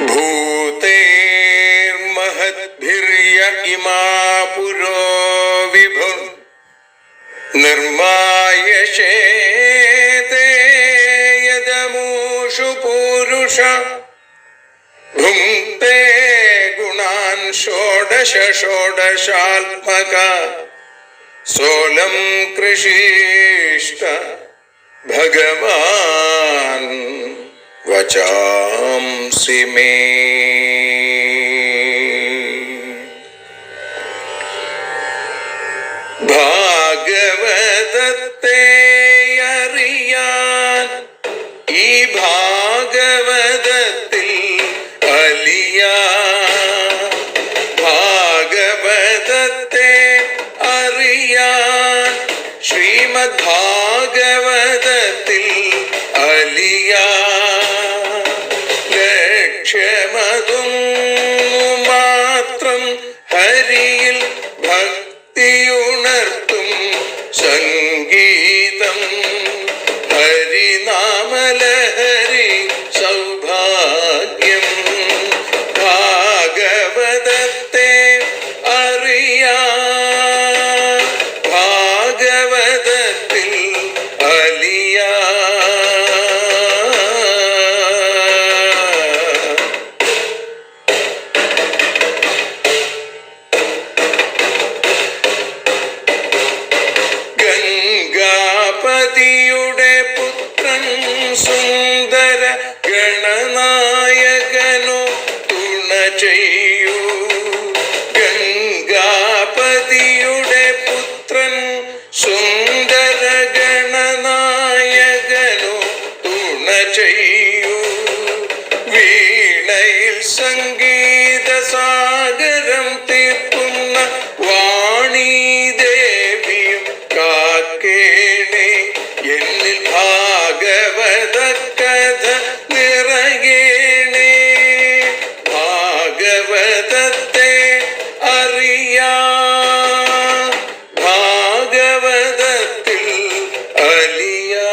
भूतेर्महद्भिर्य इमा पुरो विभुः निर्मायशेते यदमूषु पूरुष भुङ्क्ते गुणान् षोडश षोडशात्मका सोऽलं कृषीष्ट भगवान् वचांसि मे। ഭാഗവതത്തെ അറിയാൻ ഈ ഭാഗവതത്തിൽ അലിയാൻ, ഭാഗവതത്തെ അറിയാൻ ശ്രീമദ് ഭാഗവതത്തിൽ അലിയാൻ, ലക്ഷ്യമതും മാത്രം ഹരിയിൽ ഭക്തിയുണർത്തും സംഗീതം ഹരിനാമലഹരി സൗഭാഗ്യം. ഭാഗവതത്തെ അറിയാൻ ഭാഗവതത്തിൽ അലിയാൻ. ഗംഗാപതിയുടെ പുത്രൻ സുന്ദര ഗണനായകനോ തുണ ചെയ്യൂ. ഗംഗാപതിയുടെ പുത്രൻ സുന്ദര ഗണനായകനോ തുണ ചെയ്യൂ. വീണയിൽ സംഗീത സാഗരം തീർക്കുന്ന വാണീദേവിയും കാക്കേണേ എന്നിൽ ഭാഗവത കഥ നിറയേണേ. ഭാഗവതത്തെ അറിയാൻ ഭാഗവതത്തിൽ അലിയാൻ.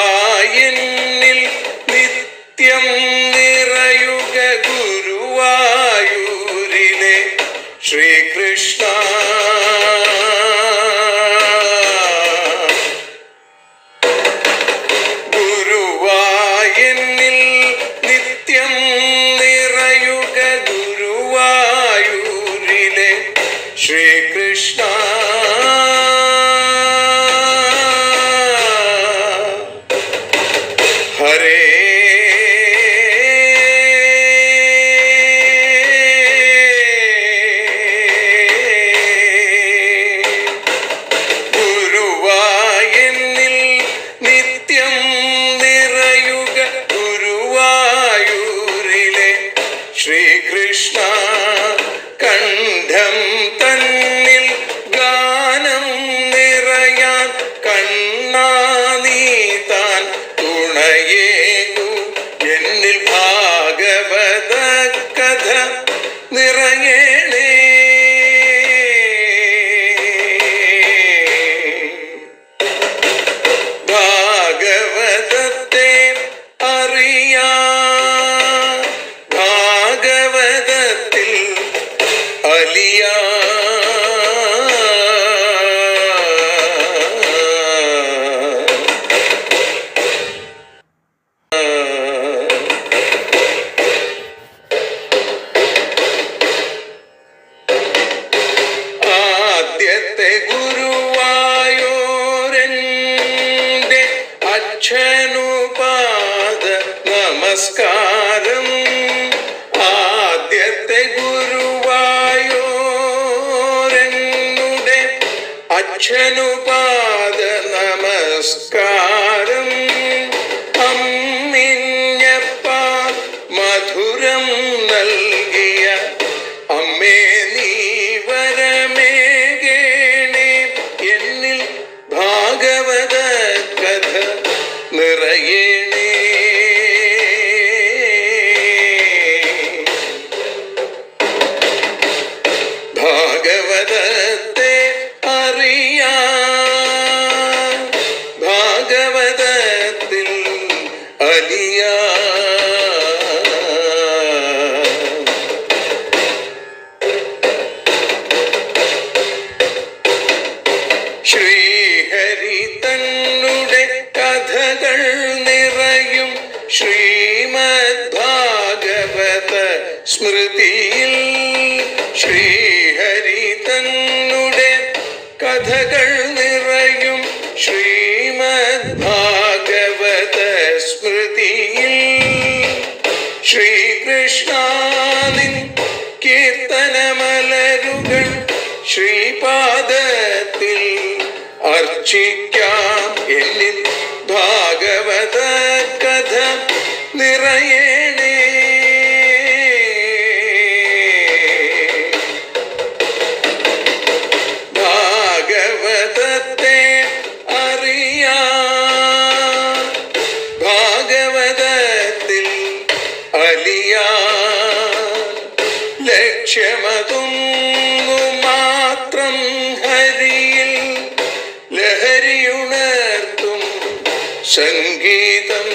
ഗുരുവായൂരിൽ നിത്യം നിറയുക ഗുരുവായൂരിലെ ശ്രീകൃഷ്ണ. ഗുരുവായൂരിൽ നിത്യം നിറയുക ഗുരുവായൂരിലെ ശ്രീകൃഷ്ണ. ഹരേ ഗുരുവായൂരിൽ നിത്യം നിറയുക ഗുരുവായൂരിലെ ശ്രീകൃഷ്ണ. കണ്ഠം തന്നിൽ ഗാനം നിറയാൻ കണ്ണാ നീ താൻ തുണയേകു. എന്നിൽ ഭാഗവത കഥ നിറയേണേ. ഭാഗവതത്തെ അറിയാൻ ഭാഗവതത്തിൽ അലിയാൻ. ആദ്യത്തെ ഗുരുവായൂരന്റെ അച്ഛനുപാദ നമസ്കാരം. ആദ്യത്തെ ഗുരുവായൂരനുടെ അച്ഛനുപാദ നമസ്കാരം. അമ്മിഞ്ഞപ്പാൽ മധുരം നൽകിയ അമ്മേ നീ വരമേകേണേ. എന്നിൽ ഭാഗവത കഥ നിറയേണേ. ഭാഗവതത്തെ അലിയാ. ശ്രീഹരി തന്നുടെ കഥകൾ നിറയും ശ്രീമദ് ഭാഗവത സ്മൃതിയിൽ. ശ്രീഹരി തന്നുടെ കഥകൾ നിറയും ശ്രീമദ് ഭാഗവത സ്മൃതിയിൽ. ശ്രീകൃഷ്ണാനിൻ കീർത്തനമലരുകൾ ശ്രീപാദത്തിൽ അർച്ചിക്കാം. എന്നിൽ ഭാഗവത കഥ നിറയേണേ. ഭാഗവതത്തെ അറിയാൻ, ഭാഗവതത്തിൽ അലിയാൻ. ലക്ഷ്യമതൊന്നു മാത്രം ഹരിയിൽ ലഹരിയുണർത്തും സംഗീതം.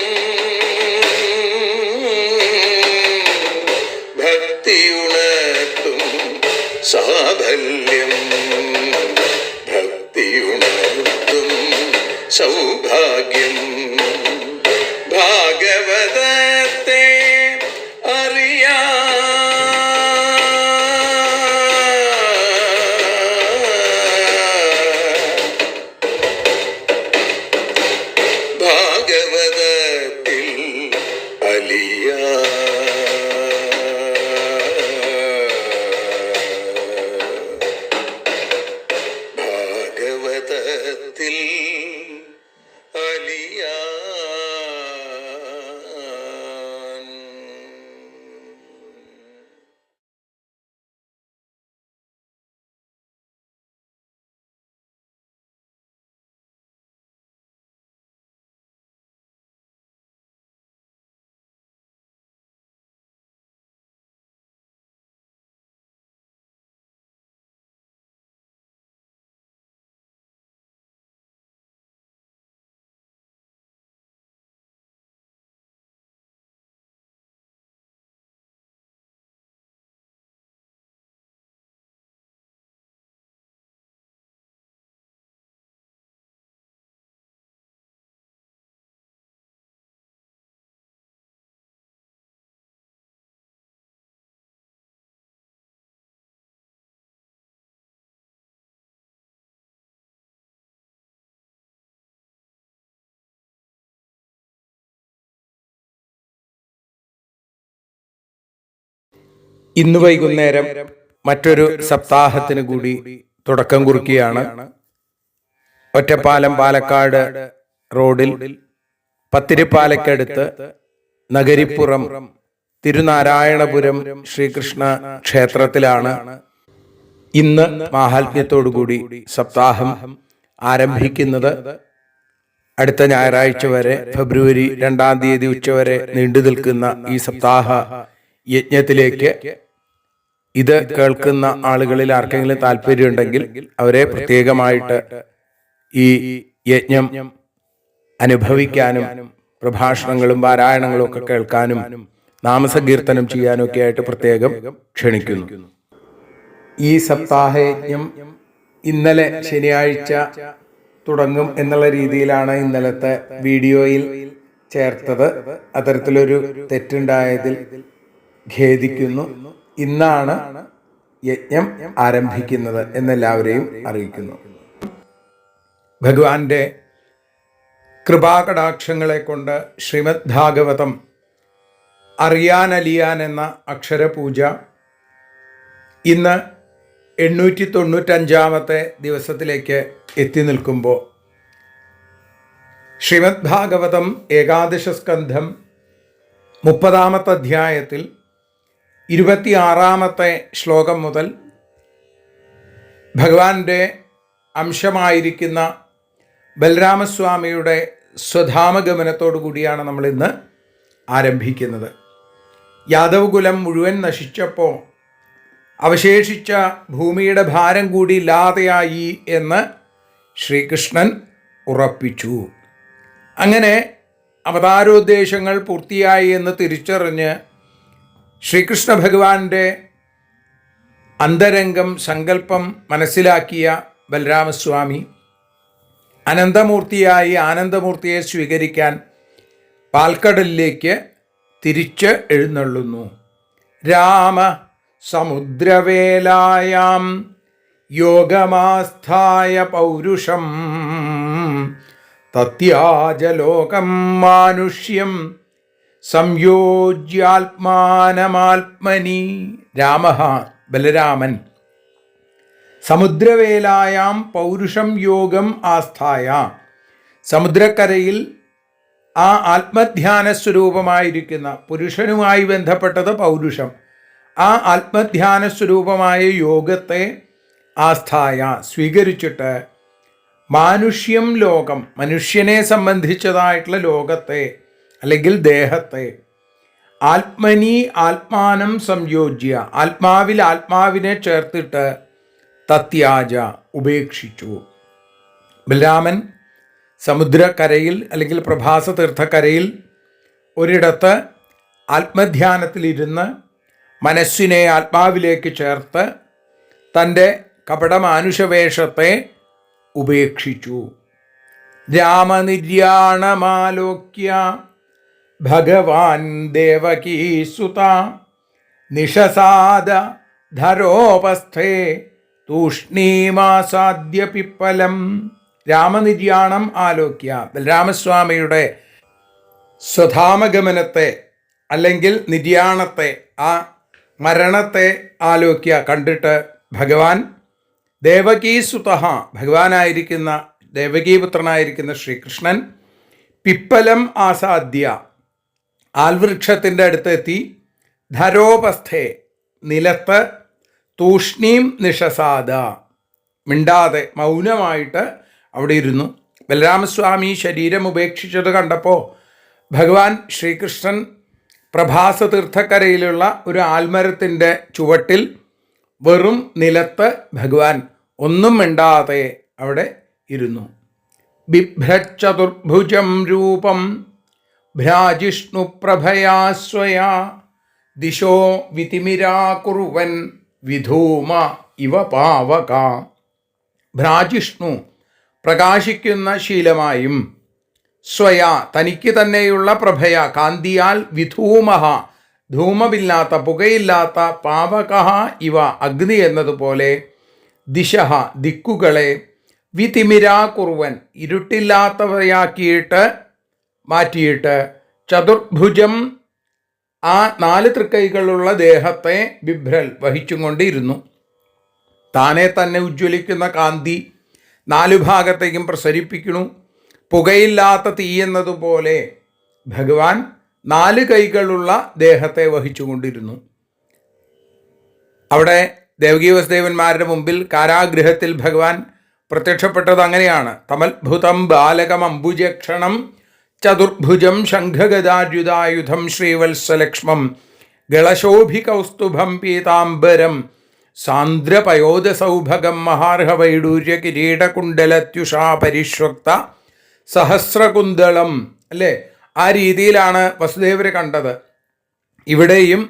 ഭക്തിയുണർത്തും സാഫല്യം. ഭക്തിയുണർത്തും സൗഭാഗ്യം. ഭാഗവതത്തെ അറിയാൻ, ഭാഗവതത്തിൽ അലിയാൻ. ഭാഗവതത്തിൽ അലിയാൻ. ഇന്ന് വൈകുന്നേരം മറ്റൊരു സപ്താഹത്തിന് കൂടി തുടക്കം കുറിക്കുകയാണ്. ഒറ്റപ്പാലം പാലക്കാട് റോഡിൽ പത്തിരിപ്പാലയ്ക്കടുത്ത് നഗരിപ്പുറം തിരുനാരായണപുരം ശ്രീകൃഷ്ണ ക്ഷേത്രത്തിലാണ് ഇന്ന് മാഹാത്മ്യത്തോടുകൂടി സപ്താഹം ആരംഭിക്കുന്നത്. അടുത്ത ഞായറാഴ്ച വരെ ഫെബ്രുവരി 2-ാം തീയതി ഉച്ചവരെ നീണ്ടു നിൽക്കുന്ന ഈ സപ്താഹ യജ്ഞത്തിലേക്ക് ഇത് കേൾക്കുന്ന ആളുകളിൽ ആർക്കെങ്കിലും താല്പര്യമുണ്ടെങ്കിൽ അവരെ പ്രത്യേകമായിട്ട് ഈ യജ്ഞം അനുഭവിക്കാനും പ്രഭാഷണങ്ങളും പാരായണങ്ങളും ഒക്കെ കേൾക്കാനും നാമസങ്കീർത്തനം ചെയ്യാനും ഒക്കെ ആയിട്ട് പ്രത്യേകം ക്ഷണിക്കുന്നു. ഈ സപ്താഹയജ്ഞം ഇന്നലെ ശനിയാഴ്ച തുടങ്ങും എന്നുള്ള രീതിയിലാണ് ഇന്നലത്തെ വീഡിയോയിൽ ചേർത്തത്. അത്തരത്തിലൊരു തെറ്റുണ്ടായതിൽ ഖേദിക്കുന്നു. ഇന്നാണ് യജ്ഞം ആരംഭിക്കുന്നത് എന്നെല്ലാവരെയും അറിയിക്കുന്നു. ഭഗവാന്റെ കൃപാകടാക്ഷങ്ങളെ കൊണ്ട് ശ്രീമദ് ഭാഗവതം അറിയാനലിയാൻ എന്ന അക്ഷരപൂജ ഇന്ന് 895-ാമത്തെ ദിവസത്തിലേക്ക് എത്തി നിൽക്കുമ്പോൾ ശ്രീമദ് ഭാഗവതം ഏകാദശ സ്കന്ധം 30-ാമത്തെ അധ്യായത്തിൽ 26-ാമത്തെ ശ്ലോകം മുതൽ ഭഗവാന്റെ അംശമായിരിക്കുന്ന ബലരാമസ്വാമിയുടെ സ്വധാമഗമനത്തോടു കൂടിയാണ് നമ്മളിന്ന് ആരംഭിക്കുന്നത്. യാദവകുലം മുഴുവൻ നശിച്ചപ്പോൾ അവശേഷിച്ച ഭൂമിയുടെ ഭാരം കൂടി ഇല്ലാതെയായി എന്ന് ശ്രീകൃഷ്ണൻ ഉറപ്പിച്ചു. അങ്ങനെ അവതാരോദ്ദേശങ്ങൾ പൂർത്തിയായി എന്ന് തിരിച്ചറിഞ്ഞ് ശ്രീകൃഷ്ണ ഭഗവാന്റെ അന്തരംഗം സങ്കല്പം മനസ്സിലാക്കിയ ബലരാമസ്വാമി അനന്തമൂർത്തിയായി ആനന്ദമൂർത്തിയെ സ്വീകരിക്കാൻ പാൽക്കടലിലേക്ക് തിരിച്ച് എഴുന്നള്ളുന്നു. രാമ സമുദ്രവേലായാം യോഗമാസ്ഥായ പൗരുഷം തത്യാജലോകം മാനുഷ്യം സംയോജ്യാത്മാനമാത്മനി. രാമ ബലരാമൻ സമുദ്രവേലായാം പൗരുഷം യോഗം ആസ്ഥായ, സമുദ്രക്കരയിൽ ആ ആത്മധ്യാന സ്വരൂപമായിരിക്കുന്ന പുരുഷനുമായി ബന്ധപ്പെട്ടത് പൗരുഷം, ആ ആത്മധ്യാന സ്വരൂപമായ യോഗത്തെ ആസ്ഥായ സ്വീകരിച്ചിട്ട് മാനുഷ്യം ലോകം, മനുഷ്യനെ സംബന്ധിച്ചതായിട്ടുള്ള ലോകത്തെ അല്ലെങ്കിൽ ദേഹത്തെ ആത്മനി ആത്മാനം സംയോജ്യ, ആത്മാവിൽ ആത്മാവിനെ ചേർത്തിട്ട് തത്യാജ ഉപേക്ഷിച്ചു. ബലരാമൻ സമുദ്രക്കരയിൽ അല്ലെങ്കിൽ പ്രഭാസ തീർത്ഥക്കരയിൽ ഒരിടത്ത് ആത്മധ്യാനത്തിലിരുന്ന് മനസ്സിനെ ആത്മാവിലേക്ക് ചേർത്ത് തൻ്റെ കപടമാനുഷവേഷത്തെ ഉപേക്ഷിച്ചു. രാമനിര്യാണമാലോക്യ ഭഗവാൻ ദേവകീസുത നിഷസാദ ധരോപസ്ഥേ തൂഷ്ണീമാസാദ്യ പിപ്പലം. രാമനിര്യാണം ആലോക്യ, ബലരാമസ്വാമിയുടെ സ്വധാമഗമനത്തെ അല്ലെങ്കിൽ നിര്യാണത്തെ, ആ മരണത്തെ ആലോക്യ കണ്ടിട്ട് ഭഗവാൻ ദേവകീസുത, ഭഗവാനായിരിക്കുന്ന ദേവകീപുത്രനായിരിക്കുന്ന ശ്രീകൃഷ്ണൻ പിപ്പലം ആസാദ്യ, ആൽവൃക്ഷത്തിൻ്റെ അടുത്തെത്തി ധരോപസ്ഥേ, നിലത്ത് തൂഷ്ണീം നിഷസാദ, മിണ്ടാതെ മൗനമായിട്ട് അവിടെ ഇരുന്നു. ബലരാമസ്വാമി ശരീരം ഉപേക്ഷിച്ചത് കണ്ടപ്പോൾ ഭഗവാൻ ശ്രീകൃഷ്ണൻ പ്രഭാസ തീർത്ഥക്കരയിലുള്ള ഒരു ആൽമരത്തിൻ്റെ ചുവട്ടിൽ വെറും നിലത്ത് ഭഗവാൻ ഒന്നും മിണ്ടാതെ അവിടെ ഇരുന്നു. ബിഭ്രച്ചതുർഭുജം രൂപം ഭ്രാജിഷ്ണു പ്രഭയാ സ്വയാ ദിശോ വിതിമിരാകുർവൻ വിധൂമ ഇവ പാവക. ഭ്രാജിഷ്ണു പ്രകാശിക്കുന്ന ശീലമായും സ്വയാ തനിക്ക് തന്നെയുള്ള പ്രഭയ കാന്തിയാൽ വിധൂമഹ ധൂമമില്ലാത്ത പുകയില്ലാത്ത പാവക ഇവ അഗ്നി എന്നതുപോലെ ദിശഹ ദിക്കുകളെ വിതിമിരാകുർവൻ ഇരുട്ടില്ലാത്തവയാക്കിയിട്ട് മാറ്റിയിട്ട് ചതുർഭുജം ആ 4 തൃക്കൈകളുള്ള ദേഹത്തെ ബിഭ്രൽ വഹിച്ചും കൊണ്ടിരുന്നു. താനെ തന്നെ ഉജ്ജ്വലിക്കുന്ന കാന്തി 4 ഭാഗത്തേക്കും പ്രസരിപ്പിക്കണു. പുകയില്ലാത്ത തീയെന്നതുപോലെ ഭഗവാൻ 4 കൈകളുള്ള ദേഹത്തെ വഹിച്ചുകൊണ്ടിരുന്നു. അവിടെ ദേവകീ വസുദേവന്മാരുടെ മുമ്പിൽ കാരാഗൃഹത്തിൽ ഭഗവാൻ പ്രത്യക്ഷപ്പെട്ടത് അങ്ങനെയാണ്. തമത്ഭുതം ബാലകം അംബുജക്ഷണം ചതുർഭുജം ശംഖഗദാര്യുധായുധം ശ്രീവത്സലക്ഷ്മം ഗളശോഭികൗസ്തുഭം പീതാംബരം സാന്ദ്രപയോദസൗഭഗം മഹാർഹവൈഡൂര്യ കിരീടകുണ്ടലത്യുഷാ പരിഷ്വക്ത സഹസ്രകുന്തളം. അല്ലേ, ആ രീതിയിലാണ് വസുദേവരെ കണ്ടത്. ഇവിടെയും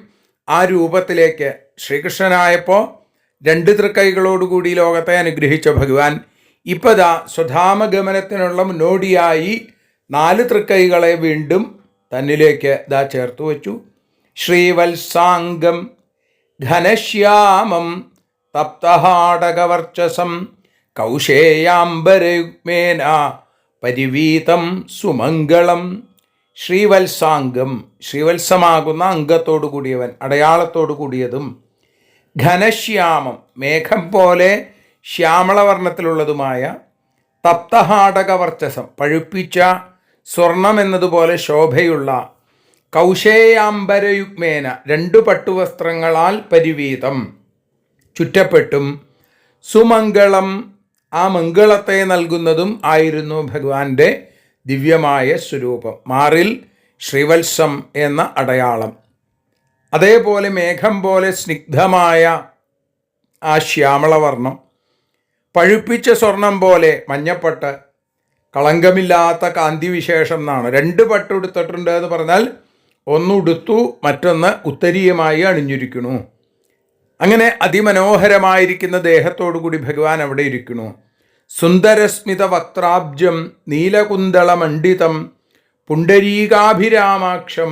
ആ രൂപത്തിലേക്ക് ശ്രീകൃഷ്ണനായപ്പോൾ 2 തൃക്കൈകളോടുകൂടി ലോകത്തെ അനുഗ്രഹിച്ച ഭഗവാൻ ഇപ്പതാ സ്വധാമഗമനത്തിനുള്ള മുന്നോടിയായി 4 തൃക്കൈകളെ വീണ്ടും തന്നിലേക്ക് ഇതാ ചേർത്തു വച്ചു. ശ്രീവത്സാംഗം ഘനശ്യാമം തപ്തഹാടകവർച്ചസം കൗശേയാംബരയുഗ്മേന പരിവീതം സുമംഗളം. ശ്രീവത്സാംഗം, ശ്രീവത്സമാകുന്ന അംഗത്തോടു കൂടിയവൻ, അടയാളത്തോടു കൂടിയതും, ഘനശ്യാമം മേഘം പോലെ ശ്യാമളവർണ്ണത്തിലുള്ളതുമായ, തപ്തഹാടകവർച്ചസം പഴുപ്പിച്ച സ്വർണം എന്നതുപോലെ ശോഭയുള്ള, കൗശേയാംബരയുഗ്മേന 2 പട്ടുവസ്ത്രങ്ങളാൽ പരിവീതം ചുറ്റപ്പെട്ടും, സുമംഗളം ആ മംഗളത്തെ നൽകുന്നതും ആയിരുന്നു ഭഗവാന്റെ ദിവ്യമായ സ്വരൂപം. മാറിൽ ശ്രീവത്സം എന്ന അടയാളം, അതേപോലെ മേഘം പോലെ സ്നിഗ്ധമായ ആ ശ്യാമളവർണ്ണം, പഴുപ്പിച്ച സ്വർണം പോലെ മഞ്ഞപ്പട്ട്, കളങ്കമില്ലാത്ത കാന്തി വിശേഷം എന്നാണ്. 2 പട്ട് ഉടുത്തിട്ടുണ്ട് എന്ന് പറഞ്ഞാൽ ഒന്ന് ഉടുത്തു, മറ്റൊന്ന് ഉത്തരീയമായി അണിഞ്ഞിരിക്കുന്നു. അങ്ങനെ അതിമനോഹരമായിരിക്കുന്ന ദേഹത്തോടു കൂടി ഭഗവാൻ അവിടെ ഇരിക്കുന്നു. സുന്ദരസ്മിത വക്ത്രാബ്ജം നീലകുന്തളമണ്ഡിതം പുണ്ടരീകാഭിരാമാക്ഷം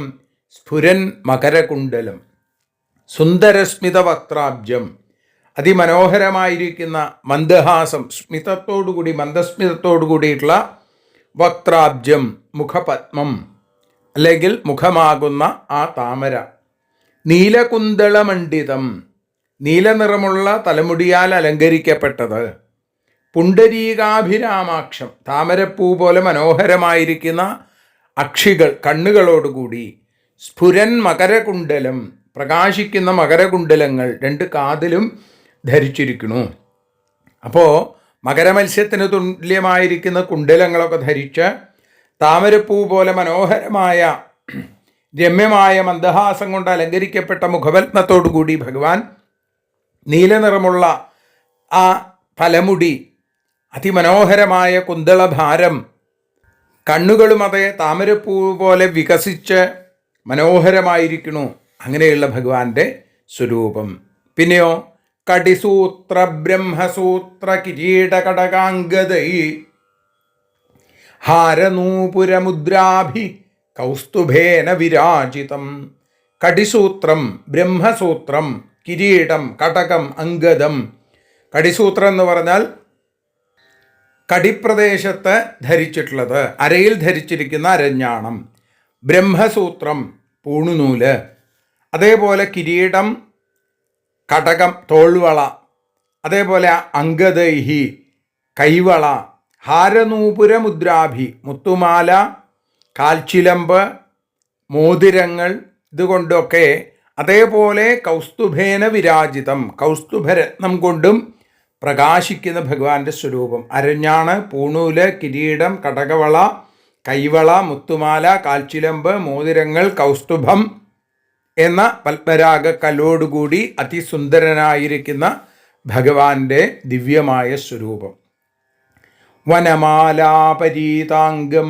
സ്ഫുരൻ മകരകുണ്ടലം. സുന്ദരസ്മിത വക്ത്രാബ്ജം, അതിമനോഹരമായിരിക്കുന്ന മന്ദഹാസം, സ്മിതത്തോടുകൂടി മന്ദസ്മിതത്തോടു കൂടിയിട്ടുള്ള വക്ത്രാബ്ജം, മുഖപത്മം അല്ലെങ്കിൽ മുഖമാകുന്ന ആ താമര. നീലകുന്തളമണ്ഡിതം, നീലനിറമുള്ള തലമുടിയാൽ അലങ്കരിക്കപ്പെട്ടത്. പുണ്ടരീകാഭിരാമാക്ഷം, താമരപ്പൂ പോലെ മനോഹരമായിരിക്കുന്ന അക്ഷികൾ, കണ്ണുകളോടുകൂടി. സ്ഫുരൻ മകരകുണ്ടലം, പ്രകാശിക്കുന്ന മകരകുണ്ടലങ്ങൾ 2 കാതിലും ധരിച്ചിരിക്കുന്നു. അപ്പോൾ മകരമത്സ്യത്തിന് തുല്യമായിരിക്കുന്ന കുണ്ടലങ്ങളൊക്കെ ധരിച്ച് താമരപ്പൂ പോലെ മനോഹരമായ രമ്യമായ മന്ദഹാസം കൊണ്ട് അലങ്കരിക്കപ്പെട്ട മുഖപത്മത്തോടുകൂടി ഭഗവാൻ നീലനിറമുള്ള ആ തലമുടി, അതിമനോഹരമായ കുന്തളഭാരം, കണ്ണുകളും അതേ താമരപ്പൂ പോലെ വികസിച്ച് മനോഹരമായിരിക്കുന്നു. അങ്ങനെയുള്ള ഭഗവാന്റെ സ്വരൂപം. പിന്നെയോ കടിസൂത്ര ബ്രഹ്മസൂത്ര കിരീടകടകാംഗദൈ ഹാരനൂപുരമുദ്രാഭി കൗസ്തുഭേന വിരാജിതം. കടിസൂത്രം, ബ്രഹ്മസൂത്രം, കിരീടം, കടകം, അംഗദം. കടിസൂത്രം എന്ന് പറഞ്ഞാൽ കടിപ്രദേശത്ത് ധരിച്ചിട്ടുള്ളത്, അരയിൽ ധരിച്ചിരിക്കുന്ന അരഞ്ഞാണം. ബ്രഹ്മസൂത്രം, പൂണുനൂല്. അതേപോലെ കിരീടം, കടകം, തോൾവള. അതേപോലെ അംഗദൈഹി, കൈവള. ഹാരനൂപുരമുദ്രാഭി, മുത്തുമാല, കാൽച്ചിലമ്പ്, മോതിരങ്ങൾ, ഇതുകൊണ്ടൊക്കെ. അതേപോലെ കൗസ്തുഭേന വിരാജിതം, കൗസ്തുഭരത്നം കൊണ്ടും പ്രകാശിക്കുന്ന ഭഗവാന്റെ സ്വരൂപം. അരഞ്ഞാണ്, പൂണൂല്, കിരീടം, കടകവള, കൈവള, മുത്തുമാല, കാൽച്ചിലമ്പ്, മോതിരങ്ങൾ, കൗസ്തുഭം എന്ന പത്മരാഗ കലോടുകൂടി അതിസുന്ദരനായിരിക്കുന്ന ഭഗവാന്റെ ദിവ്യമായ സ്വരൂപം. വനമാലാപരീതാംഗം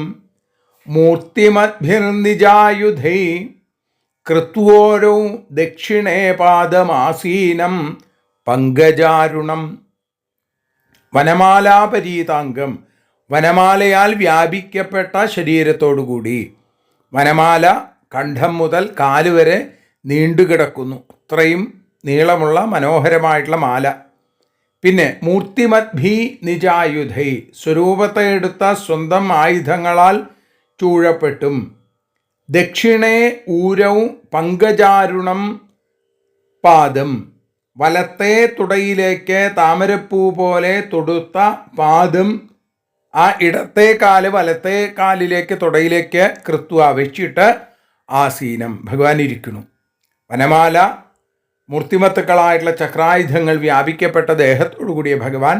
മൂർത്തിമദ്ഭിർനിജായുധൈ കൃത്വോരോ ദക്ഷിണേ പാദമാസീനം പങ്കജാരുണം. വനമാലാപരീതാംഗം, വനമാലയാൽ വ്യാപിക്കപ്പെട്ട ശരീരത്തോടുകൂടി. വനമാല കണ്ഠം മുതൽ കാല് വരെ നീണ്ടുകിടക്കുന്നു. അത്രയും നീളമുള്ള മനോഹരമായിട്ടുള്ള മാല. പിന്നെ മൂർത്തിമദ്ഭി നിജായുധൈ, സ്വരൂപത്തെ എടുത്ത സ്വന്തം ആയുധങ്ങളാൽ ചൂഴപ്പെട്ടും. ദക്ഷിണേ ഊരൗ പങ്കജാരുണം പാദം, വലത്തെ തുടയിലേക്ക് താമരപ്പൂ പോലെ തൊടുത്ത പാദം. ആ ഇടത്തെ കാല് വലത്തെ കാലിലേക്ക് തുടയിലേക്ക് കൃത്വ വെച്ചിട്ട് ആസീനം ഭഗവാൻ ഇരിക്കുന്നു. വനമാല, മൂർത്തിമത്തുക്കളായിട്ടുള്ള ചക്രായുധങ്ങൾ വ്യാപിക്കപ്പെട്ട ദേഹത്തോടു കൂടിയ ഭഗവാൻ,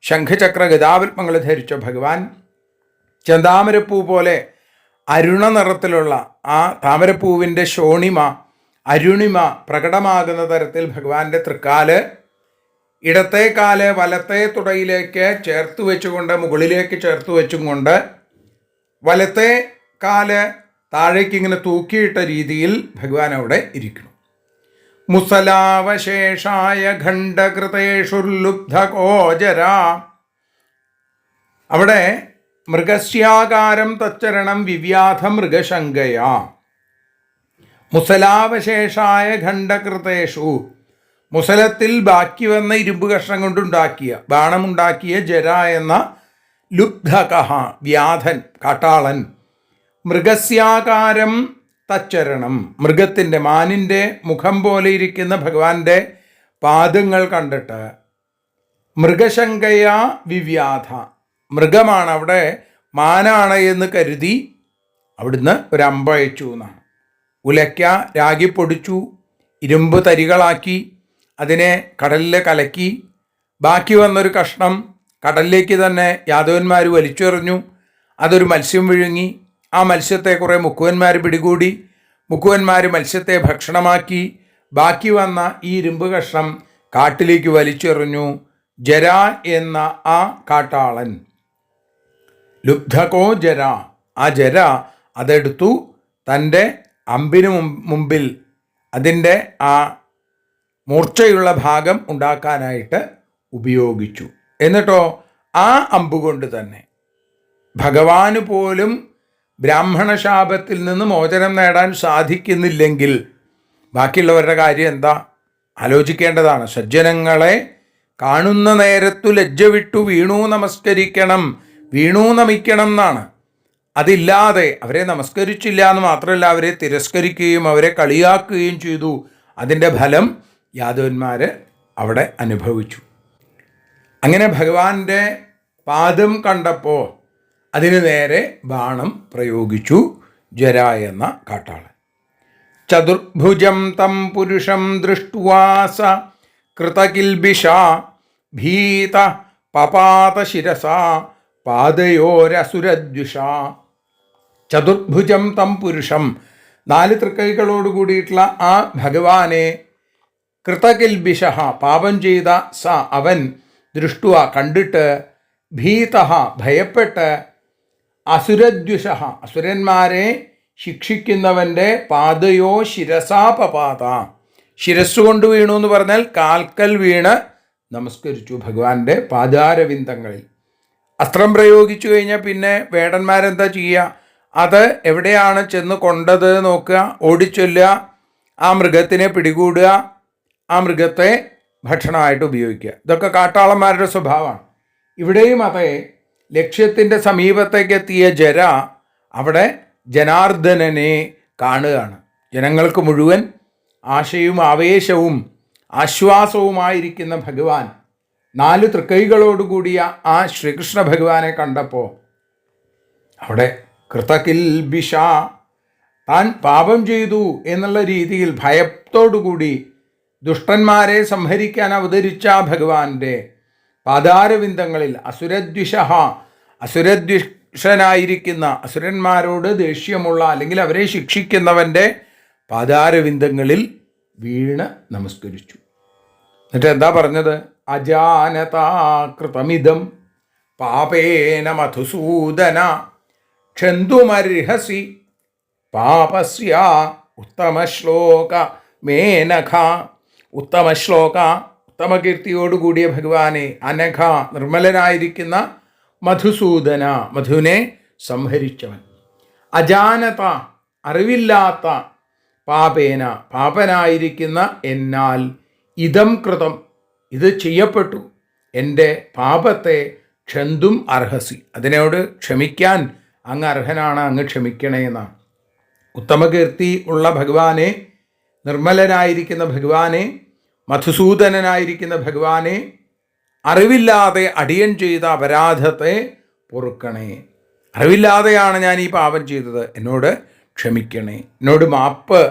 ശംഖചക്ര ഗദാപത്മങ്ങൾ ധരിച്ച ഭഗവാൻ, ചെന്താമരപ്പൂ പോലെ അരുണ നിറത്തിലുള്ള ആ താമരപ്പൂവിൻ്റെ ശോണിമ, അരുണിമ പ്രകടമാകുന്ന തരത്തിൽ ഭഗവാന്റെ തൃക്കാല് ഇടത്തെ കാല് വലത്തെ തുടയിലേക്ക് ചേർത്ത് വെച്ചുകൊണ്ട്, മുകളിലേക്ക് ചേർത്ത് വെച്ചും കൊണ്ട്, വലത്തെ കാല് താഴേക്ക് ഇങ്ങനെ തൂക്കിയിട്ട രീതിയിൽ ഭഗവാൻ അവിടെ ഇരിക്കുന്നു. മുസലാവശേഷായ ഖണ്ഡകൃതേഷുർലുബ്ധകോചര, അവിടെ മൃഗസ്യാകാരം തച്ചരണം വിവ്യാധ മൃഗശങ്കയാ. മുസലാവശേഷായ ഖണ്ഡകൃതേഷു, മുസലത്തിൽ ബാക്കി വന്ന ഇരുമ്പ് കഷ്ണം കൊണ്ടുണ്ടാക്കിയ, ബാണമുണ്ടാക്കിയ ജര എന്ന ലുബ്ധകഹ, വ്യാധൻ, കാട്ടാളൻ. മൃഗസ്യാകാരം തച്ചരണം, മൃഗത്തിൻ്റെ, മാനിൻ്റെ മുഖം പോലെ ഇരിക്കുന്ന ഭഗവാന്റെ പാദങ്ങൾ കണ്ടിട്ട് മൃഗശങ്കയാ വിവ്യാധ, മൃഗമാണ് അവിടെ മാനാണ് എന്ന് കരുതി അവിടുന്ന് ഒരു അമ്പയച്ചു എന്നാണ്. ഉലയ്ക്ക രാഗി പൊടിച്ചു, ഇരുമ്പ് തരികളാക്കി, അതിനെ കടലിൽ കലക്കി, ബാക്കി വന്നൊരു കഷ്ണം കടലിലേക്ക് തന്നെ യാദവന്മാർ വലിച്ചെറിഞ്ഞു. അതൊരു മത്സ്യം വിഴുങ്ങി. ആ മത്സ്യത്തെ കുറേ മുക്കുവന്മാർ പിടികൂടി. മുക്കുവന്മാർ മത്സ്യത്തെ ഭക്ഷണമാക്കി. ബാക്കി വന്ന ഈ ഇരുമ്പ് കഷ്ണം കാട്ടിലേക്ക് വലിച്ചെറിഞ്ഞു. ജര എന്ന ആ കാട്ടാളൻ. ലുബ്ധകോ ജര, ആ ജര അതെടുത്തു തൻ്റെ അമ്പിന് മുമ്പിൽ അതിൻ്റെ ആ മൂർച്ചയുള്ള ഭാഗം ഉണ്ടാക്കാനായിട്ട് ഉപയോഗിച്ചു. എന്നിട്ടോ ആ അമ്പുകൊണ്ട് തന്നെ ഭഗവാന് പോലും ബ്രാഹ്മണ ശാപത്തിൽ നിന്ന് മോചനം നേടാൻ സാധിക്കുന്നില്ലെങ്കിൽ ബാക്കിയുള്ളവരുടെ കാര്യം എന്താ ആലോചിക്കേണ്ടതാണ്. സജ്ജനങ്ങളെ കാണുന്ന നേരത്തു ലജ്ജ വിട്ടു വീണു നമസ്കരിക്കണം, വീണു നമിക്കണം എന്നാണ്. അതില്ലാതെ അവരെ നമസ്കരിച്ചില്ല എന്ന് മാത്രമല്ല, അവരെ തിരസ്കരിക്കുകയും അവരെ കളിയാക്കുകയും ചെയ്തു. അതിൻ്റെ ഫലം യാദവന്മാർ അവിടെ അനുഭവിച്ചു. അങ്ങനെ ഭഗവാന്റെ പാദം കണ്ടപ്പോൾ അതിന് നേരെ ബാണം പ്രയോഗിച്ചു ജര എന്ന കാട്ടാളൻ. ചതുർഭുജം തം പുരുഷം ദൃഷ്ട്വാസ കൃതകിൽബിഷ ഭീത പപാത ശിരസ പാദയോരസുരദ്വിഷ. ചതുർഭുജം തം പുരുഷം, 4 തൃക്കൈകളോട് കൂടിയിട്ടുള്ള ആ ഭഗവാനെ, കൃതകിൽബിഷ പാപം ചെയ്ത സ അവൻ, ദൃഷ്ടുവ കണ്ടിട്ട്, ഭീത ഭയപ്പെട്ട്, അസുരദ്വിഷ അസുരന്മാരെ ശിക്ഷിക്കുന്നവൻ്റെ, പാദയോ ശിരസാ പപാത ശിരസ്സുകൊണ്ട് വീണു എന്ന് പറഞ്ഞാൽ കാൽക്കൽ വീണ് നമസ്കരിച്ചു ഭഗവാന്റെ പാദാരവിന്ദങ്ങളിൽ. അസ്ത്രം പ്രയോഗിച്ചു കഴിഞ്ഞാൽ പിന്നെ വേടന്മാരെന്താ ചെയ്യുക? അത് എവിടെയാണ് ചെന്ന് കൊണ്ടത് നോക്കുക, ഓടിച്ചൊല്ലുക, ആ മൃഗത്തിനെ പിടികൂടുക, ആ മൃഗത്തെ ഭക്ഷണമായിട്ട് ഉപയോഗിക്കുക. ഇതൊക്കെ കാട്ടാളന്മാരുടെ സ്വഭാവമാണ്. ഇവിടെയും അതേ ലക്ഷ്യത്തിൻ്റെ സമീപത്തേക്ക് എത്തിയ ജര അവിടെ ജനാർദ്ദനനെ കാണുകയാണ്. ജനങ്ങൾക്ക് മുഴുവൻ ആശയും ആവേശവും ആശ്വാസവുമായിരിക്കുന്ന ഭഗവാൻ, 4 തൃക്കൈകളോടുകൂടിയ ആ ശ്രീകൃഷ്ണ ഭഗവാനെ കണ്ടപ്പോൾ അവിടെ കൃതകിൽബിഷ, താൻ പാപം ചെയ്തു എന്നുള്ള രീതിയിൽ ഭയത്തോടുകൂടി ദുഷ്ടന്മാരെ സംഹരിക്കാൻ അവതരിച്ച ഭഗവാന്റെ പാദാരവിന്ദങ്ങളിൽ അസുരദ്വിഷനായിരിക്കുന്ന, അസുരന്മാരോട് ദേഷ്യമുള്ള അല്ലെങ്കിൽ അവരെ ശിക്ഷിക്കുന്നവൻ്റെ പാദാരവിന്ദങ്ങളിൽ വീണ് നമസ്കരിച്ചു. എന്നിട്ട് എന്താ പറഞ്ഞത്? അജാനതാ കൃതമിദം പാപേന മധുസൂദന ക്ഷന്തുമർഹസി പാപസ്യ ഉത്തമശ്ലോക മേനഖ. ഉത്തമശ്ലോക, ഉത്തമകീർത്തിയോടുകൂടിയ ഭഗവാനെ, അനഘ നിർമ്മലനായിരിക്കുന്ന മധുസൂദന മധുവിനെ സംഹരിച്ചവൻ, അജാനത അറിവില്ലാത്ത, പാപേന പാപനായിരിക്കുന്ന എന്നാൽ, ഇതം കൃതം ഇത് ചെയ്യപ്പെട്ടു, എൻ്റെ പാപത്തെ ക്ഷന്തും അർഹസി അതിനോട് ക്ഷമിക്കാൻ അങ്ങ് അർഹനാണ്, അങ്ങ് ക്ഷമിക്കണേ എന്നാണ്. ഉത്തമകീർത്തി ഉള്ള ഭഗവാനെ, നിർമ്മലനായിരിക്കുന്ന ഭഗവാനെ, മധുസൂദനനായിരിക്കുന്ന ഭഗവാനെ, അറിവില്ലാതെ അടിയൻ ചെയ്ത അപരാധത്തെ പൊറുക്കണേ. അറിവില്ലാതെയാണ് ഞാൻ ഈ പാപം ചെയ്തത്, എന്നോട് ക്ഷമിക്കണേ, എന്നോട് മാപ്പ്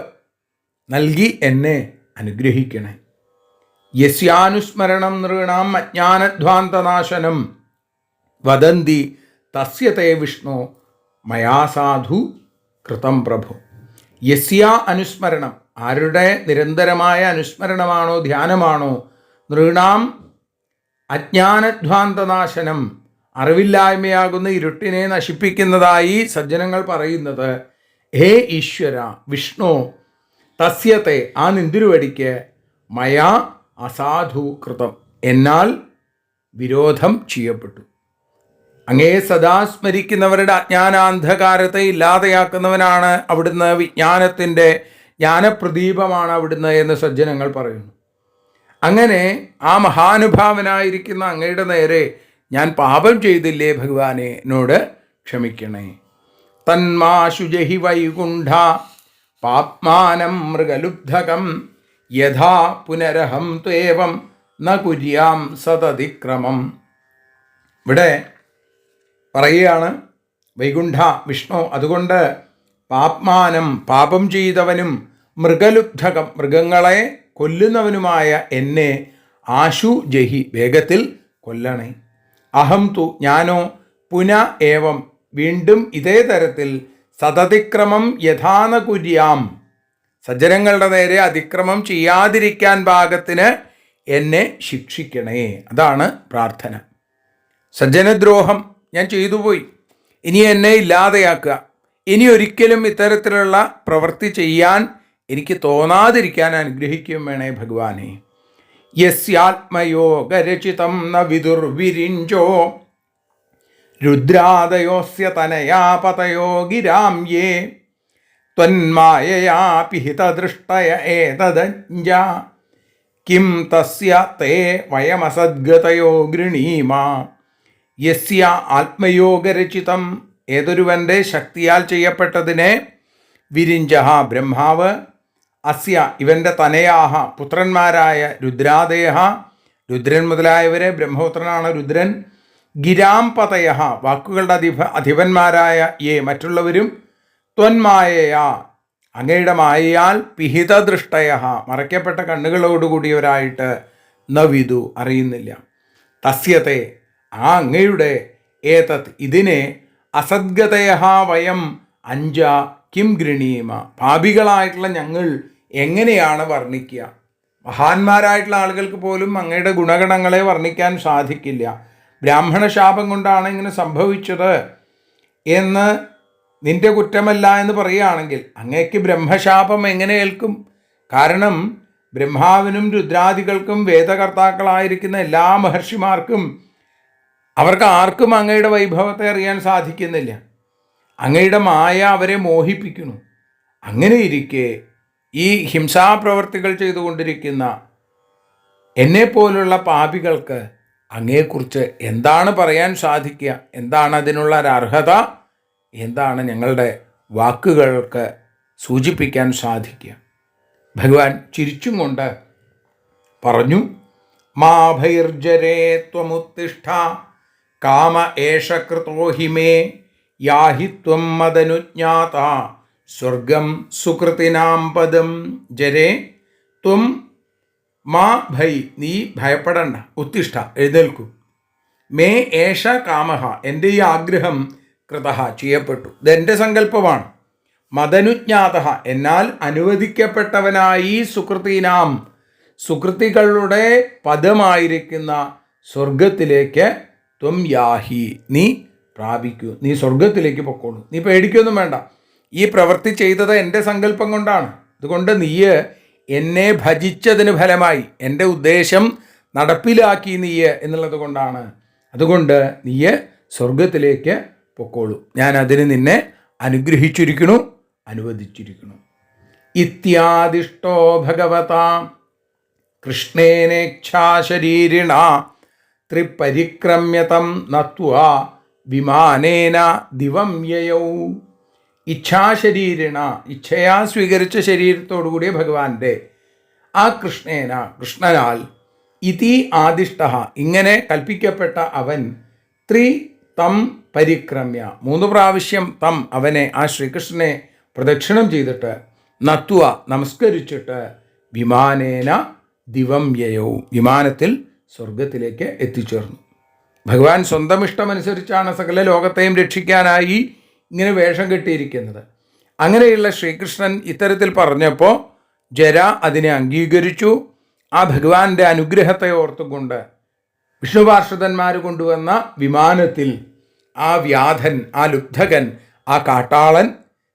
നൽകി എന്നെ അനുഗ്രഹിക്കണേ. യസ്യാനുസ്മരണം നൃണാം അജ്ഞാനധ്വാന്തനാശനം വദന്തി തസ്യ തേ വിഷ്ണു മയാ സാധു കൃതം പ്രഭു. യസ്യ അനുസ്മരണം, ആരുടെ നിരന്തരമായ അനുസ്മരണമാണോ ധ്യാനമാണോ, നൃണാം അജ്ഞാനധ്വാന്തനാശനം അറിവില്ലായ്മയാകുന്ന ഇരുട്ടിനെ നശിപ്പിക്കുന്നതായി സജ്ജനങ്ങൾ പറയുന്നത്, ഹേ ഈശ്വര വിഷ്ണു, തസ്യത്തെ ആ നിന്തിരുവടിക്ക്, മയാ അസാധു കൃതം എന്നാൽ വിരോധം ചെയ്യപ്പെട്ടു. അങ്ങേ സദാ സ്മരിക്കുന്നവരുടെ അജ്ഞാനാന്ധകാരത്തെ ഇല്ലാതെയാക്കുന്നവനാണ് അവിടുന്ന്, വിജ്ഞാനത്തിൻ്റെ ജ്ഞാനപ്രദീപമാണ് അവിടുന്ന് എന്ന് സജ്ജനങ്ങൾ പറയുന്നു. അങ്ങനെ ആ മഹാനുഭാവനായിരിക്കുന്ന അങ്ങയുടെ നേരെ ഞാൻ പാപം ചെയ്തില്ലേ ഭഗവാനെ, എന്നോട് ക്ഷമിക്കണേ. തന്മാശുജഹി വൈകുണ്ഠ പാപ്മാനം മൃഗലുബ്ധകം യഥാ പുനരഹം ത്വേവം ന കുര്യാം സതതിക്രമം. ഇവിടെ പറയുകയാണ്, വൈകുണ്ഠ വിഷ്ണു, അതുകൊണ്ട് പാപ്മാനം പാപം ചെയ്തവനും മൃഗലുബ്ധകം മൃഗങ്ങളെ കൊല്ലുന്നവനുമായ എന്നെ ആശു ജഹി വേഗത്തിൽ കൊല്ലണേ. അഹം തു ഞാനോ പുന ഏവം വീണ്ടും ഇതേ തരത്തിൽ സതതിക്രമം യഥാന കുര്യാം സജ്ജനങ്ങളുടെ നേരെ അതിക്രമം ചെയ്യാതിരിക്കാൻ പാകത്തിന് എന്നെ ശിക്ഷിക്കണേ. അതാണ് പ്രാർത്ഥന. സജ്ജനദ്രോഹം ഞാൻ ചെയ്തുപോയി, ഇനി എന്നെ ഇല്ലാതെയാക്കുക. ഇനി ഒരിക്കലും ഇത്തരത്തിലുള്ള പ്രവൃത്തി ചെയ്യാൻ എനിക്ക് തോന്നാതിരിക്കാൻ അനുഗ്രഹിക്കുകയും വേണേ ഭഗവാനെ. യസ്യാത്മയോഗരചിതം ന വിദുർവിരിഞ്ചോ രുദ്രാദയോസ്യ തനയാ പതയോ ഗിരാം യേ ത്വന്മായയാ പിഹിതദൃഷ്ടയ ഏതദഞ്ജ കിം തസ്യ തേ വയമസദ്ഗതയോ ഗൃണീമ. യസ്യ ആത്മയോഗരചിതം, ഏതൊരുവൻ്റെ ശക്തിയാൽ ചെയ്യപ്പെട്ടതിനെ, വിരിഞ്ച ബ്രഹ്മാവ്, അസ്യ ഇവൻ്റെ തനയാഹ പുത്രന്മാരായ രുദ്രാദയ രുദ്രൻ മുതലായവരെ, ബ്രഹ്മപുത്രനാണ് രുദ്രൻ, ഗിരാം പതയ വാക്കുകളുടെ അധിപന്മാരായ യേ മറ്റുള്ളവരും, ത്വന്മായയാ അങ്ങയുടെ മായയാൽ, പിഹിതദൃഷ്ടയ മറയ്ക്കപ്പെട്ട കണ്ണുകളോടുകൂടിയവരായിട്ട്, ന വിദു അറിയുന്നില്ല, തസ്യത്തെ ആ അങ്ങയുടെ, ഏതത് ഇതിനെ, അസദ്ഗതയ വയം അഞ്ച കിം ഗൃണീമ പാപികളായിട്ടുള്ള ഞങ്ങൾ എങ്ങനെയാണ് വർണ്ണിക്കുക? മഹാന്മാരായിട്ടുള്ള ആളുകൾക്ക് പോലും അങ്ങയുടെ ഗുണഗണങ്ങളെ വർണ്ണിക്കാൻ സാധിക്കില്ല. ബ്രാഹ്മണ ശാപം കൊണ്ടാണ് ഇങ്ങനെ സംഭവിച്ചത് എന്ന് നിന്റെ കുറ്റമല്ല എന്ന് പറയുകയാണെങ്കിൽ അങ്ങേക്ക് ബ്രഹ്മശാപം എങ്ങനെ ഏൽക്കും? കാരണം ബ്രഹ്മാവിനും രുദ്രാദികൾക്കും വേദകർത്താക്കളായിരിക്കുന്ന എല്ലാ മഹർഷിമാർക്കും അവർക്ക് ആർക്കും അങ്ങയുടെ വൈഭവത്തെ അറിയാൻ സാധിക്കുന്നില്ല. അങ്ങയുടെ മായ അവരെ മോഹിപ്പിക്കുന്നു. അങ്ങനെ ഇരിക്കെ ഈ ഹിംസാപ്രവർത്തികൾ ചെയ്തുകൊണ്ടിരിക്കുന്ന എന്നെപ്പോലുള്ള പാപികൾക്ക് അങ്ങയെക്കുറിച്ച് എന്താണ് പറയാൻ സാധിക്കുക? എന്താണ് അതിനുള്ള ഒരു അർഹത? എന്താണ് ഞങ്ങളുടെ വാക്കുകൾക്ക് സൂചിപ്പിക്കാൻ സാധിക്കുക? ഭഗവാൻ ചിരിച്ചും കൊണ്ട് പറഞ്ഞു, മാ ഭൈർജരേ ത്വമുത്തിഷ്ഠ കാമ ഏഷ കൃതോ ഹി മേ യാഹി ത്വം മദനുജ്ഞാത സ്വർഗം സുകൃതിനാം പദം. ജരേ ത്വം മാ ഭൈ, നീ ഭയപ്പെടണ്ട, ഉത്തിഷ്ഠ എഴുന്നേൽക്കൂ, മേ ഏഷ കാമഹ എൻ്റെ ഈ ആഗ്രഹം കൃത ചെയ്യപ്പെട്ടു, ഇതെൻ്റെ സങ്കല്പമാണ്, മദനുജ്ഞാത എന്നാൽ അനുവദിക്കപ്പെട്ടവനായി, സുകൃതീനാം സുകൃതികളുടെ പദമായിരിക്കുന്ന സ്വർഗത്തിലേക്ക്, ത്വം യാഹി നീ പ്രാപിക്കൂ, നീ സ്വർഗത്തിലേക്ക് പൊക്കോളൂ, നീ പേടിക്കൊന്നും വേണ്ട, ഈ പ്രവൃത്തി ചെയ്തത് എൻ്റെ സങ്കല്പം കൊണ്ടാണ്, അതുകൊണ്ട് നീ എന്നെ ഭജിച്ചതിന് ഫലമായി എൻ്റെ ഉദ്ദേശം നടപ്പിലാക്കി നീ എന്നുള്ളത് കൊണ്ടാണ്, അതുകൊണ്ട് നീ സ്വർഗത്തിലേക്ക് പൊക്കോളൂ, ഞാൻ അതിന് നിന്നെ അനുഗ്രഹിച്ചിരിക്കണു, അനുവദിച്ചിരിക്കണു. ഇത്യാദിഷ്ടോ ഭഗവതാ കൃഷ്ണേനേച്ഛാശരീരിണ ത്രിപരിക്രമ്യതം നത്വാ വിമാനേന ദിവം യയൗ. ഇച്ഛാശരീരിണ ഇച്ഛയാ സ്വീകരിച്ച ശരീരത്തോടുകൂടിയ ഭഗവാന്റെ ആ കൃഷ്ണനാൽ ഇതി ആദിഷ്ട ഇങ്ങനെ കൽപ്പിക്കപ്പെട്ട അവൻ തം പരിക്രമ്യ 3 പ്രാവശ്യം തം അവനെ ആ ശ്രീകൃഷ്ണനെ പ്രദക്ഷിണം ചെയ്തിട്ട് നത്വ നമസ്കരിച്ചിട്ട് വിമാനേന ദിവം യയൗ വിമാനത്തിൽ സ്വർഗത്തിലേക്ക് എത്തിച്ചേർന്നു. ഭഗവാൻ സ്വന്തം ഇഷ്ടമനുസരിച്ചാണ് സകല ലോകത്തെയും രക്ഷിക്കാനായി ഇങ്ങനെ വേഷം കെട്ടിയിരിക്കുന്നത്. അങ്ങനെയുള്ള ശ്രീകൃഷ്ണൻ ഇത്തരത്തിൽ പറഞ്ഞപ്പോൾ ജര അതിനെ അംഗീകരിച്ചു. ആ ഭഗവാന്റെ അനുഗ്രഹത്തെ ഓർത്തുകൊണ്ട് വിഷ്ണുപാർഷദന്മാർ കൊണ്ടുവന്ന വിമാനത്തിൽ ആ വ്യാധൻ, ആ ലുബ്ധകൻ, ആ കാട്ടാളൻ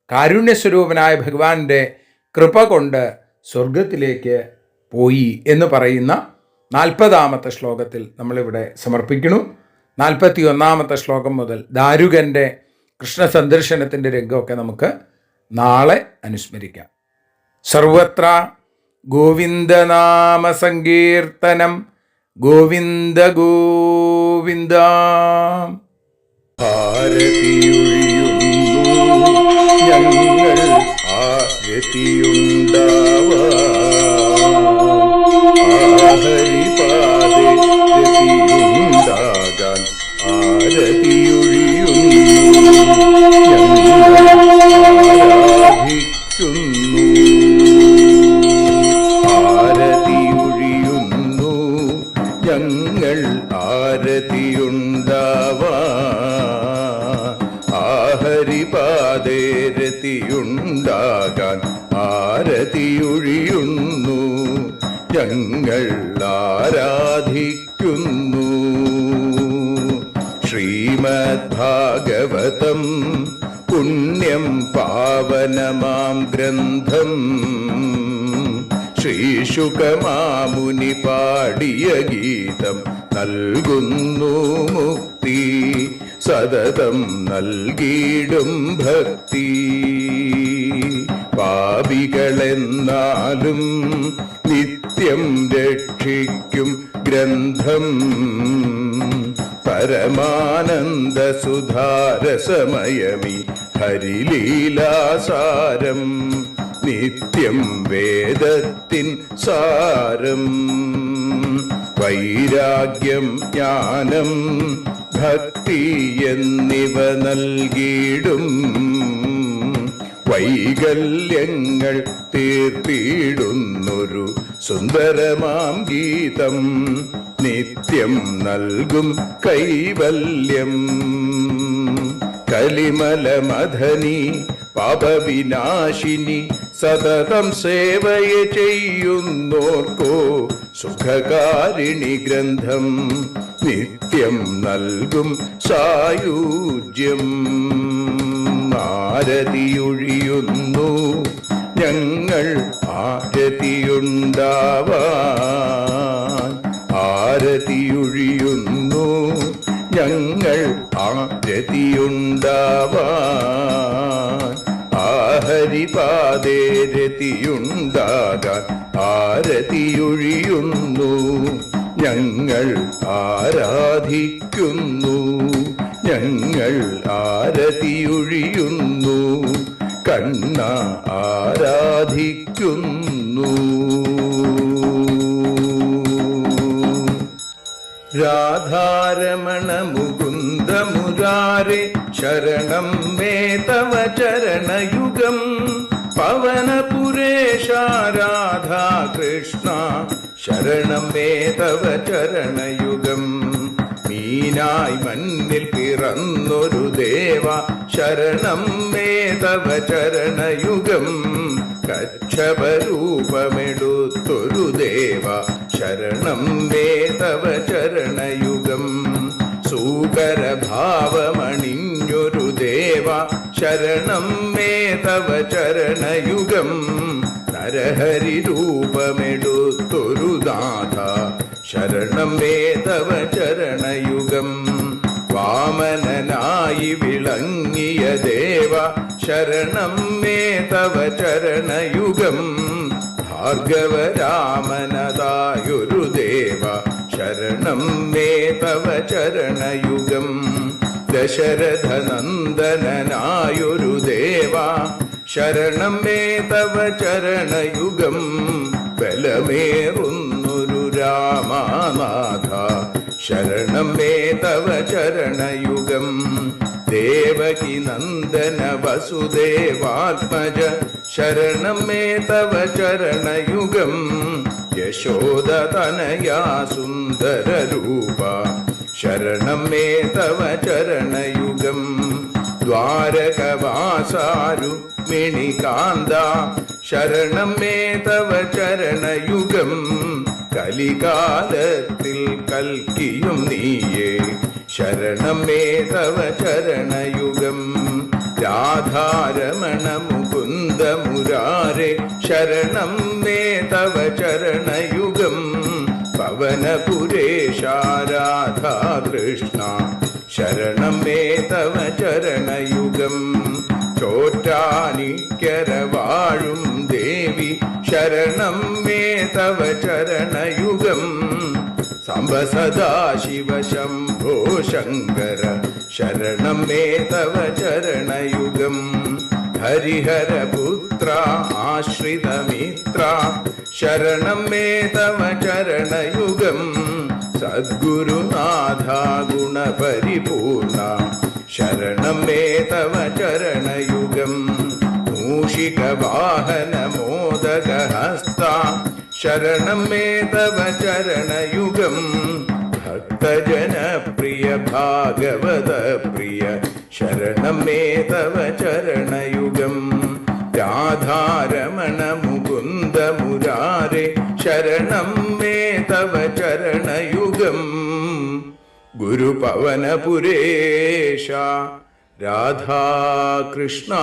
കാരുണ്യസ്വരൂപനായ ഭഗവാന്റെ കൃപ കൊണ്ട് സ്വർഗത്തിലേക്ക് പോയി എന്ന് പറയുന്ന 40ാമത്തെ ശ്ലോകത്തിൽ നമ്മളിവിടെ സമർപ്പിക്കുന്നു. 41ാമത്തെ ശ്ലോകം മുതൽ ദാരുകൻ്റെ കൃഷ്ണസന്ദർശനത്തിൻ്റെ രംഗമൊക്കെ നമുക്ക് നാളെ അനുസ്മരിക്കാം. സർവത്ര ഗോവിന്ദനാമ സങ്കീർത്തനം ഗോവിന്ദ ഗോവിന്ദ. ഭാരതിയൊഴിയുന്നു ഞങ്ങൾ ഹരിപാദേ രതിയുണ്ടാകാൻ ആരതിയൊഴിയുന്നു ആരതിയൊഴിയുന്നു ഞങ്ങൾ ആരതിയുണ്ടാവാൻ ഹരിപാദേ രതിയുണ്ടാകാൻ ആരതിയൊഴിയുന്നു ഞങ്ങൾ ആരാധിക്കുന്നു. ശ്രീമ ശ്രീമദ്ഭാഗവതം പുണ്യം പാവനമാം ഗ്രന്ഥം ശ്രീശുകമാമുനി പാടിയ ഗീതം നൽകുന്നു മുക്തി സതതം നൽകിയിടും ഭക്തി. പാപികളെന്നാലും നിത്യം രക്ഷിക്കും ഗ്രന്ഥം പരമാനന്ദ സുധാരസമയമി ഹരിലീലാസാരം നിത്യം വേദത്തിൻ സാരം. വൈരാഗ്യം ജ്ഞാനം ഭക്തി എന്നിവ നൽകിയിടും വൈകല്യങ്ങൾ തീർത്തിടുന്നൊരു സുന്ദരമാം ഗീതം നിത്യം നൽകും കൈവല്യം. കലിമലമഥനി പാപവിനാശിനി സതതം സേവയ ചെയ്യുന്നോർക്കോ സുഖകാരിണി ഗ്രന്ഥം നിത്യം നൽകും സായുജ്യം. ആരതിയൊഴിയുന്നു ഞങ്ങൾ ആരതിയുണ്ടാവാൻ, ആരതിയൊഴിയുന്നു ഞങ്ങൾ ആരതിയുണ്ടാവാൻ. ആഹരിപാദേ രതിയുണ്ടാകാൻ ആരതിയൊഴിയുന്നു ഞങ്ങൾ ആരാധിക്കുന്നു, ഞങ്ങൾ ആരതിയൊഴിയുന്നു കണ്ണ ആരാധിക്കുന്നു. രാധാരമണ മുകുന്ദ മുരാരെ ശരണം മേ തവ ചരണയുഗം. പവനപുരേശ രാധാ കൃഷ്ണ ശരണം മേ തവ ചരണയുഗം. മീനായി മണ്ണിൽ പിറന്നൊരു ദേവ ശരണം മേ തവ ചരണയുഗം. കച്ഛപരൂപമെടുത്തൊരു ദേവ ശരണം മേ തവ ചരണയുഗം. സൂകരഭാവമണിഞ്ഞൊരു ദേവ ശരണം മേ തവ ചരണയുഗം. നരഹരി രൂപമെടുത്തൊരു നാഥ ശരണം മേ തവ ചരണയുഗം. വാമനനായി വിളങ്ങിയ ദേവ ശരണം മേ തവ ചരണയുഗം. ഭാർഗവരാമനതായൊരു ദേവ ശരണം മേ തവ ചരണയുഗം. ദശരഥനന്ദനായൊരു ദേവ ശരണം മേ തവ ചരണയുഗം. ബലമേറുന്നൊരു രാമനാഥ ശരണം മേ തവ ചരണയുഗം. ദേവകി നന്ദന വസുദേവാത്മജ ശരണം മേ തവ ചരണയുഗം. യശോദതനയാ സുന്ദര രൂപ ശരണം മേ തവ ചരണയുഗം. ദ്വാരകവാസാരുക്മിണികാന്ത ശരണം മേ തവ ചരണയുഗം. കലികാലത്തിൽ കൽക്കിയും നീയേ ശരണം മേ തവ ചരണയുഗം. രാധാരമണ മുകുന്ദ മുരാരെ ശരണം മേ തവ ചരണയുഗം. പവനപുരേശ രാധാ കൃഷ്ണ ശരണം മേ തവ ചരണയുഗം. ചോറ്റാനിക്കര വാഴും ദേവി ശരണം മേ തവ ചരണയുഗം. സാംബ സദാശിവ ശംഭോ ശങ്കര ശരണം മേ തവ ചരണയുഗം. ഹരിഹരപുത്ര ആശ്രിതമിത്ര ശരണം മേ തവ ചരണയുഗം. സദ്ഗുരുനാഥ ഗുണപരിപൂർണ ശരണം മേ തവ ചരണയുഗം. മൂഷിക വാഹന മോദകഹസ്ത ശരണം മേ തവ ചരണയുഗം. ഭക്തജനപ്രിയ ഭാഗവത പ്രിയ ശരണം മേ തവ ചരണയുഗം. രാധാരമണ മുകുന്ദ മുരാരെ ശരണം മേ തവ ചരണയുഗം. ഗുരുപവനപുരേശ രാധാകൃഷ്ണ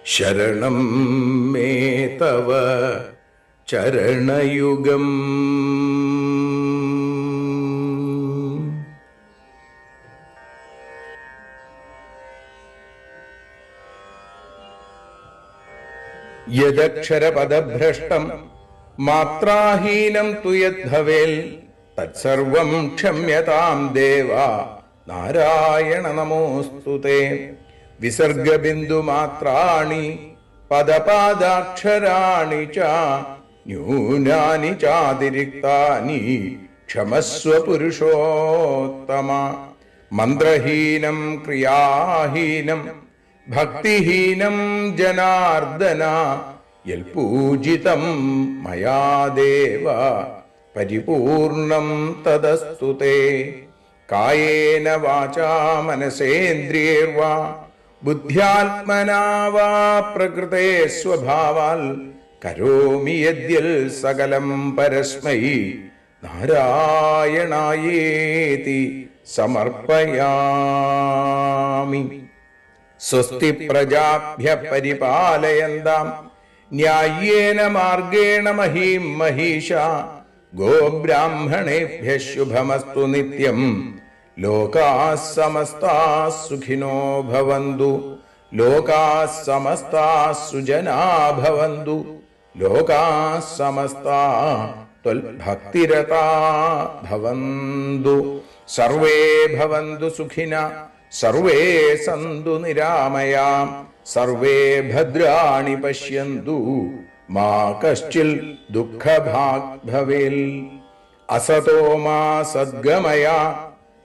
ശരണം മേ തവ ചരണയുഗം. യദക്ഷരപദഭ്രഷ്ടം മാത്രാഹീനം തു യദ്ഭവേൽ തത്സർവം ക്ഷമ്യതാം ദേവ നാരായണ നമോസ്തുതേ. വിസർഗബിന്ദുമാത്രാണി പദപാദാക്ഷരാണി ച ന്യൂനാനി ചാതിരിക്താനി ക്ഷമസ്വ പുരുഷോത്തമ. മന്ത്രഹീനം ക്രിയാഹീനം ഭക്തിഹീനം ജനാർദ്ദന യൽപൂജിതം മയാ ദേവ പരിപൂർണം തദസ്തു തേ. കായേന വാചാ മനസേന്ദ്രിയൈർവാ ബുദ്ധ്യാത്മനാ വാ പ്രകൃതേ സ്വഭാവാൽ കരോമി യദ്യൽ സകലം പരസ്മൈ നാരായണായേതി സമർപ്പയാമി. സ്വസ്തി പ്രജാഭ്യഃ പരിപാലയന്താം ന്യായേന മാർഗേണ മഹീം മഹീഷാ. ഗോബ്രാഹ്മണേഭ്യഃ ശുഭമസ്തു നിത്യം. ലോകാഃ സമസ്താഃ സുഖിനോ ഭവന്തു. ലോകാഃ സമസ്താഃ സുജനാഃ ഭവന്തു. ലോകാഃ സമസ്താഃ ത്വൽഭക്തിരതാഃ ഭവന്തു. സർവേ ഭവന്തു സുഖിനഃ സർവേ സന്തു നിരാമയാം. സർവേ ഭദ്രാണി പശ്യന്തു മാ കശ്ചിൽ ദുഃഖഭാഗ് ഭവേൽ. അസതോ മാ സദ്ഗമയ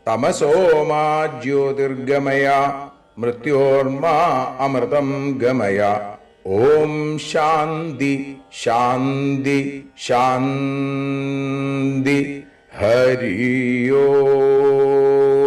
തമസോ മാ ജ്യോതിർഗമയ മൃത്യോർമാ അമൃതം ഗമയ. ഓം ശാന്തി ശാന്തി ശാന്തി. ഹരി ഓം.